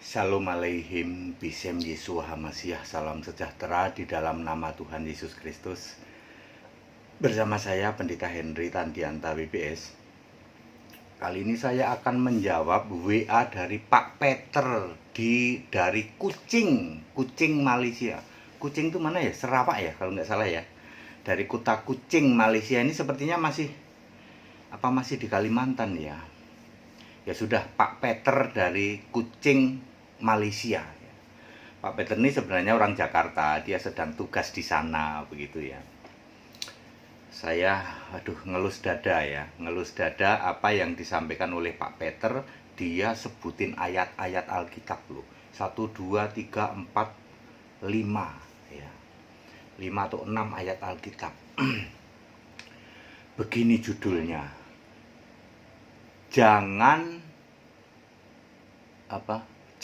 Shalom aleihim, Bisem Yeshua HaMashiach, salam sejahtera di dalam nama Tuhan Yesus Kristus. Bersama saya Pendeta Henry Tandianta WBS. Kali ini saya akan menjawab WA dari Pak Peter dari Kucing Malaysia. Kucing itu mana ya? Sarawak ya kalau nggak salah ya. Dari kota Kucing Malaysia ini sepertinya masih di Kalimantan ya. Ya sudah, Pak Peter dari Kucing Malaysia. Pak Peter ini sebenarnya orang Jakarta, dia sedang tugas di sana begitu ya. Saya ngelus dada apa yang disampaikan oleh Pak Peter. Dia sebutin ayat-ayat Alkitab loh. 1, 2, 3, 4, 5 ya. 5 atau 6 ayat Alkitab. Begini judulnya.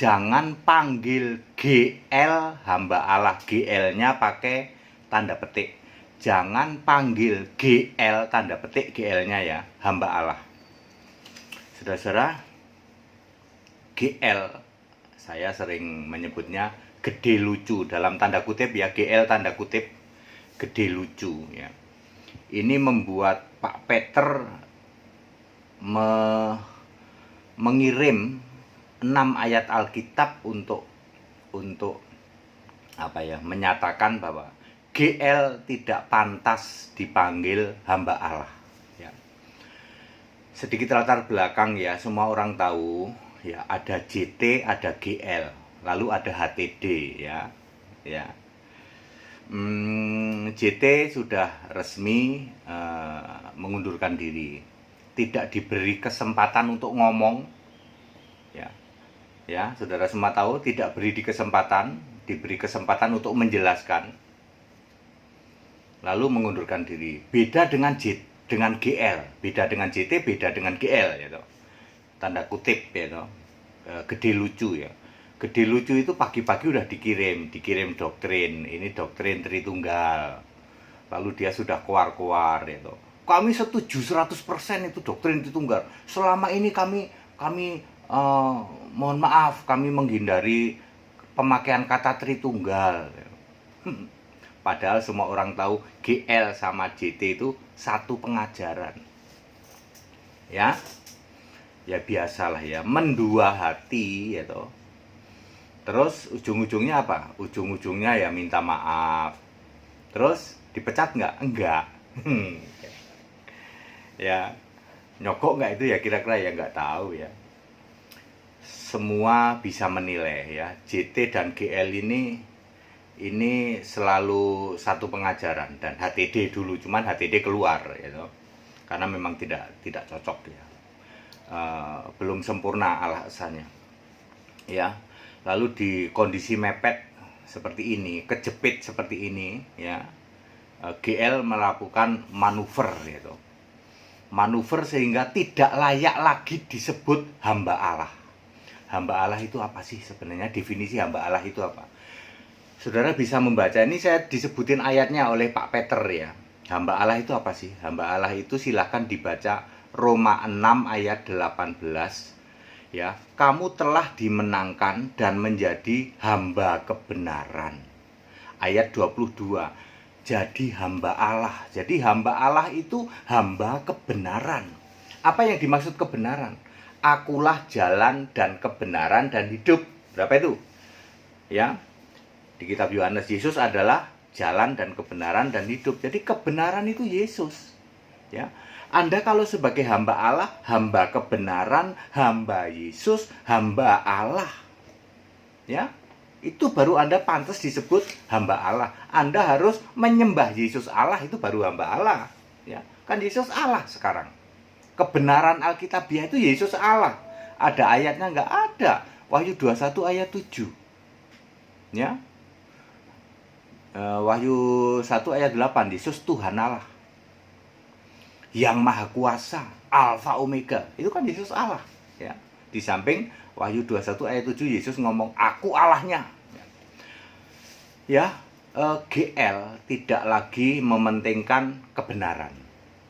Jangan panggil GL hamba Allah. GL-nya pakai tanda petik. Jangan panggil GL tanda petik, GL-nya ya, hamba Allah. Saudara-saudara, GL saya sering menyebutnya gede lucu, dalam tanda kutip ya, GL tanda kutip gede lucu ya. Ini membuat Pak Peter mengirim 6 ayat Alkitab untuk menyatakan bahwa GL tidak pantas dipanggil hamba Allah ya. Sedikit latar belakang ya, semua orang tahu ya, ada JT, ada GL, lalu ada HTD ya. JT sudah resmi mengundurkan diri, tidak diberi kesempatan untuk ngomong ya, saudara semua tahu, tidak diberi kesempatan untuk menjelaskan, lalu mengundurkan diri. Beda dengan GL, beda dengan JT, beda dengan GL ya, tanda kutip ya, gede lucu ya. Gede lucu itu pagi-pagi udah dikirim doktrin, ini doktrin Tritunggal, lalu dia sudah keluar ya, kami setuju 100% itu doktrin Tritunggal. Selama ini kami mohon maaf, kami menghindari pemakaian kata Tritunggal. Padahal semua orang tahu GL sama JT itu satu pengajaran. Ya biasalah ya, mendua hati ya toh. Terus ujung-ujungnya apa? Ujung-ujungnya ya minta maaf. Terus dipecat nggak? Enggak. Ya, nyogok nggak itu ya kira-kira ya, nggak tahu ya. Semua bisa menilai ya, JT dan GL ini selalu satu pengajaran, dan HTD dulu, cuman HTD keluar ya, karena memang tidak cocok ya, belum sempurna alasannya ya. Lalu di kondisi mepet seperti ini, kejepit seperti ini ya, GL melakukan manuver sehingga tidak layak lagi disebut hamba Allah. Hamba Allah itu apa sih sebenarnya? Definisi hamba Allah itu apa? Saudara bisa membaca, ini saya disebutin ayatnya oleh Pak Peter ya. Hamba Allah itu apa sih? Hamba Allah itu silahkan dibaca Roma 6 ayat 18 ya. Kamu telah dimenangkan dan menjadi hamba kebenaran. Ayat 22. Jadi hamba Allah. Jadi hamba Allah itu hamba kebenaran. Apa yang dimaksud kebenaran? Akulah jalan dan kebenaran dan hidup. Berapa itu? Ya. Di kitab Yohanes, Yesus adalah jalan dan kebenaran dan hidup. Jadi kebenaran itu Yesus. Ya. Anda kalau sebagai hamba Allah, hamba kebenaran, hamba Yesus, hamba Allah. Ya. Itu baru Anda pantas disebut hamba Allah. Anda harus menyembah Yesus Allah, itu baru hamba Allah. Ya. Kan Yesus Allah sekarang. Kebenaran Alkitabiah itu Yesus Allah. Ada ayatnya? Nggak ada. Wahyu 21 ayat 7. Ya. Wahyu 1 ayat 8. Yesus Tuhan Allah, yang maha kuasa, Alfa Omega. Itu kan Yesus Allah ya. Di samping Wahyu 21 ayat 7, Yesus ngomong aku Allahnya. Ya, GL tidak lagi mementingkan kebenaran.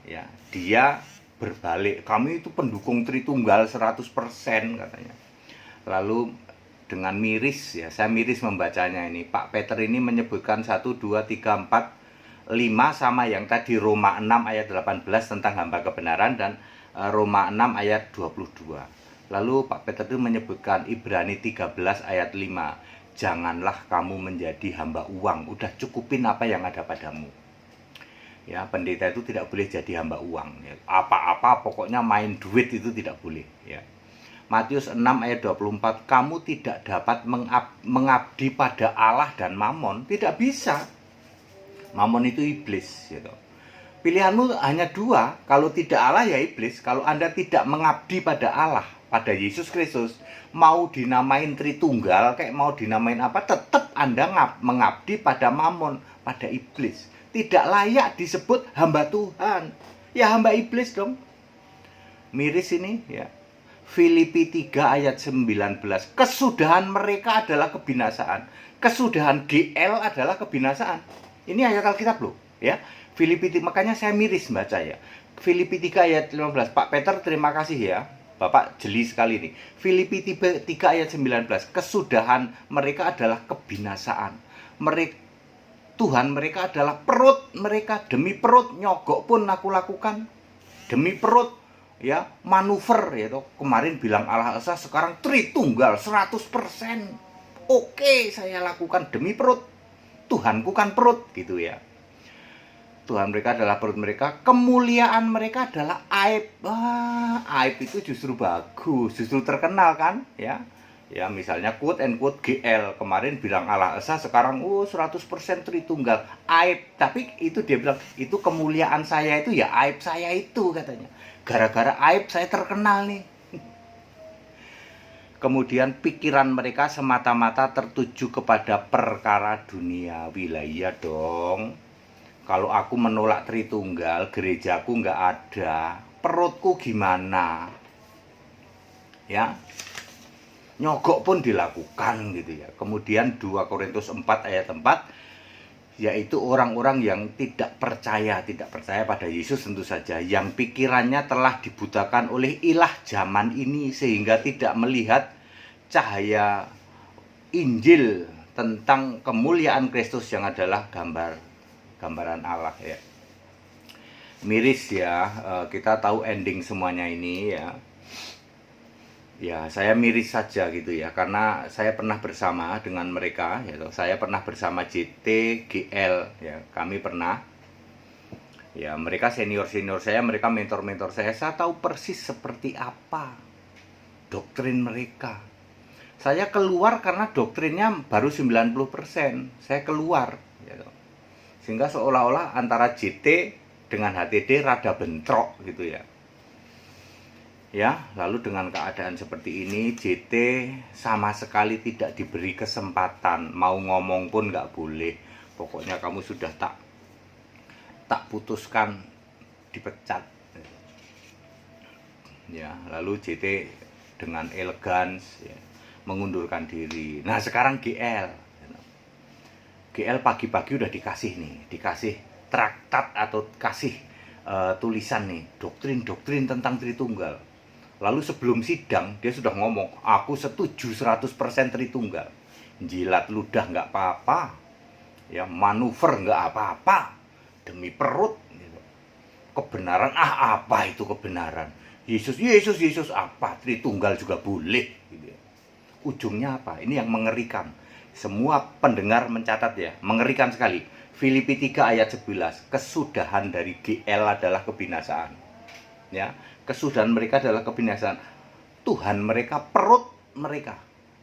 Ya, dia berbalik. Kami itu pendukung Tritunggal 100% katanya. Lalu dengan miris ya. Saya miris membacanya ini. Pak Peter ini menyebutkan 1, 2, 3, 4, 5 sama yang tadi Roma 6 ayat 18 tentang hamba kebenaran dan Roma 6 ayat 22. Lalu Pak Peter itu menyebutkan Ibrani 13 ayat 5. Janganlah kamu menjadi hamba uang. Udah cukupin apa yang ada padamu. Ya, pendeta itu tidak boleh jadi hamba uang. Ya, apa-apa pokoknya main duit itu tidak boleh. Ya. Matius 6 ayat 24. Kamu tidak dapat mengabdi pada Allah dan Mamon. Tidak bisa. Mamon itu iblis. Gitu. Pilihanmu hanya dua. Kalau tidak Allah ya iblis. Kalau Anda tidak mengabdi pada Allah, pada Yesus Kristus, mau dinamain Tritunggal, kayak mau dinamain apa, tetap Anda mengabdi pada Mamon, pada iblis. Tidak layak disebut hamba Tuhan. Ya hamba iblis dong. Miris ini ya. Filipi 3 ayat 19. Kesudahan mereka adalah kebinasaan. Kesudahan GL adalah kebinasaan. Ini ayat Alkitab loh, ya. Filipi 3, makanya saya miris baca ya. Filipi 3 ayat 15. Pak Peter terima kasih ya. Bapak jeli sekali nih. Filipi 3 ayat 19. Kesudahan mereka adalah kebinasaan. Tuhan mereka adalah perut mereka. Demi perut nyogok pun aku lakukan. Demi perut ya manuver ya toh. Kemarin bilang Allah Esa, sekarang Tritunggal 100%. Oke, saya lakukan demi perut. Tuhanku kan perut gitu ya. Tuhan mereka adalah perut mereka. Kemuliaan mereka adalah aib. Aib itu justru bagus, justru terkenal kan ya. Ya misalnya quote and quote GL kemarin bilang Allah Esa, sekarang 100% Tritunggal. Aib, tapi itu dia bilang itu kemuliaan saya itu ya aib saya itu katanya. Gara-gara aib saya terkenal nih. Kemudian pikiran mereka semata-mata tertuju kepada perkara duniawi. Lah iya dong. Kalau aku menolak Tritunggal, gerejaku nggak ada, perutku gimana? Ya. Nyogok pun dilakukan gitu ya. Kemudian 2 Korintus 4 ayat 4, yaitu orang-orang yang tidak percaya pada Yesus tentu saja, yang pikirannya telah dibutakan oleh ilah zaman ini sehingga tidak melihat cahaya Injil tentang kemuliaan Kristus yang adalah gambaran Allah ya. Miris ya, kita tahu ending semuanya ini ya. Ya, saya miris saja gitu ya, karena saya pernah bersama dengan mereka, ya, saya pernah bersama JT, GL, ya, kami pernah, ya, mereka senior-senior saya, mereka mentor-mentor saya tahu persis seperti apa doktrin mereka. Saya keluar karena doktrinnya baru 90%, saya keluar, ya, sehingga seolah-olah antara JT dengan HTD rada bentrok gitu ya. Ya, lalu dengan keadaan seperti ini, JT sama sekali tidak diberi kesempatan. Mau ngomong pun nggak boleh. Pokoknya kamu sudah tak putuskan, dipecat. Ya, lalu JT dengan elegan ya, mengundurkan diri. Nah, sekarang GL pagi-pagi udah dikasih traktat atau kasih tulisan nih, doktrin tentang Tritunggal. Lalu sebelum sidang dia sudah ngomong, aku setuju 100% Tritunggal. Jilat ludah nggak apa-apa, ya manuver nggak apa-apa, demi perut. Gitu. Kebenaran apa itu kebenaran? Yesus apa? Tritunggal juga boleh. Gitu. Ujungnya apa? Ini yang mengerikan. Semua pendengar mencatat ya, mengerikan sekali. Filipi 3 ayat 11, kesudahan dari GL adalah kebinasaan. Ya, kesudahan mereka adalah kebinasaan. Tuhan mereka perut mereka.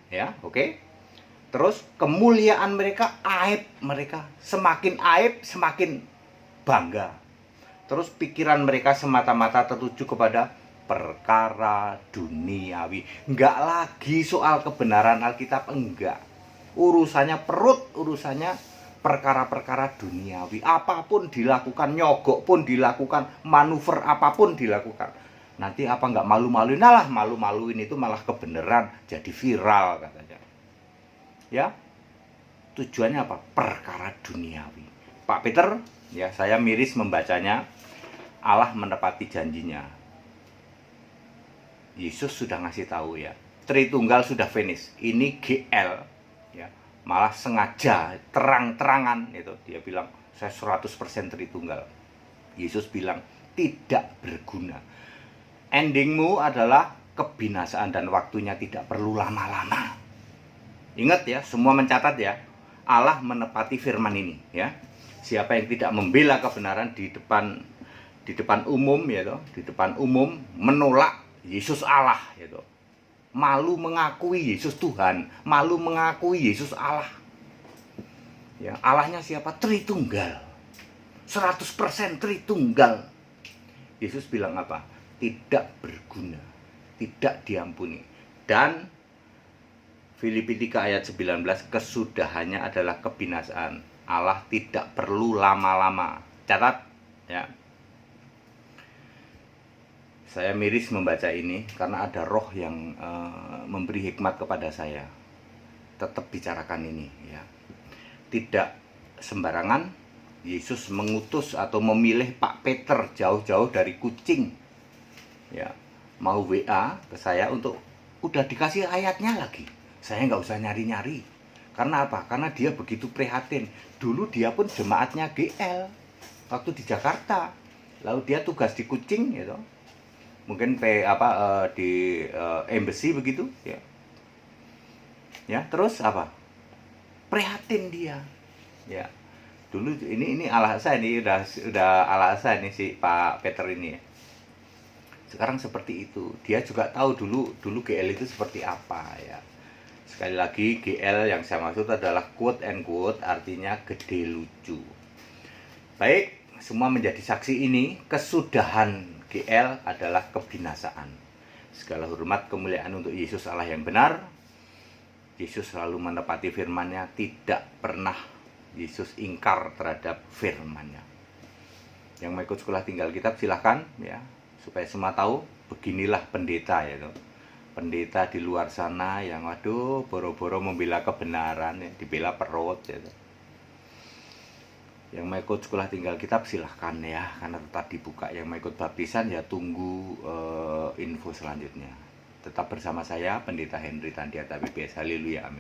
Ya, oke. Terus kemuliaan mereka aib mereka. Semakin aib semakin bangga. Terus pikiran mereka semata-mata tertuju kepada perkara duniawi. Enggak lagi soal kebenaran Alkitab, enggak. Urusannya perut, urusannya perkara-perkara duniawi. Apapun dilakukan, nyogok pun dilakukan, manuver apapun dilakukan. Nanti apa nggak malu-maluin? Nah lah, malu-maluin itu malah kebenaran, jadi viral katanya. Ya, tujuannya apa? Perkara duniawi. Pak Peter, ya saya miris membacanya. Allah menepati janjinya. Yesus sudah ngasih tahu ya, Tritunggal sudah finish. Ini GL ya, malah sengaja terang-terangan itu dia bilang saya 100% Tritunggal. Yesus bilang tidak berguna. Endingmu adalah kebinasaan dan waktunya tidak perlu lama-lama. Ingat ya, semua mencatat ya. Allah menepati firman ini ya. Siapa yang tidak membela kebenaran di depan umum ya toh, di depan umum menolak Yesus Allah ya toh. Malu mengakui Yesus Tuhan, malu mengakui Yesus Allah. Ya, Allahnya siapa? Tritunggal. 100% Tritunggal. Yesus bilang apa? Tidak berguna, tidak diampuni. Dan Filipi 3 ayat 19, kesudahannya adalah kebinasaan. Allah tidak perlu lama-lama. Catat ya. Saya miris membaca ini karena ada roh yang memberi hikmat kepada saya. Tetap bicarakan ini ya. Tidak sembarangan Yesus mengutus atau memilih Pak Peter jauh-jauh dari Kucing. Ya, mau WA ke saya untuk udah dikasih ayatnya lagi. Saya nggak usah nyari-nyari. Karena apa? Karena dia begitu prihatin. Dulu dia pun jemaatnya GL waktu di Jakarta. Lalu dia tugas di Kucing gitu. Mungkin di embassy begitu ya. Ya, terus apa? Prihatin dia. Ya. Dulu ini alasan ini udah alasan ini si Pak Peter ini ya. Sekarang seperti itu. Dia juga tahu dulu GL itu seperti apa ya. Sekali lagi, GL yang saya maksud adalah quote and quote, artinya gede lucu. Baik, semua menjadi saksi ini. Kesudahan GL adalah kebinasaan. Segala hormat kemuliaan untuk Yesus Allah yang benar. Yesus selalu menepati firman-Nya, tidak pernah Yesus ingkar terhadap firman-Nya. Yang mau ikut sekolah tinggal kitab silahkan ya, supaya semua tahu beginilah pendeta ya. Pendeta di luar sana yang waduh boro-boro membela kebenaran ya, dibela perut ya. Yang mau ikut sekolah tinggal kitab silahkan ya, karena tetap dibuka. Yang mau ikut baptisan ya tunggu info selanjutnya. Tetap bersama saya Pendeta Henry Tandiata BPS. Haleluya, amin.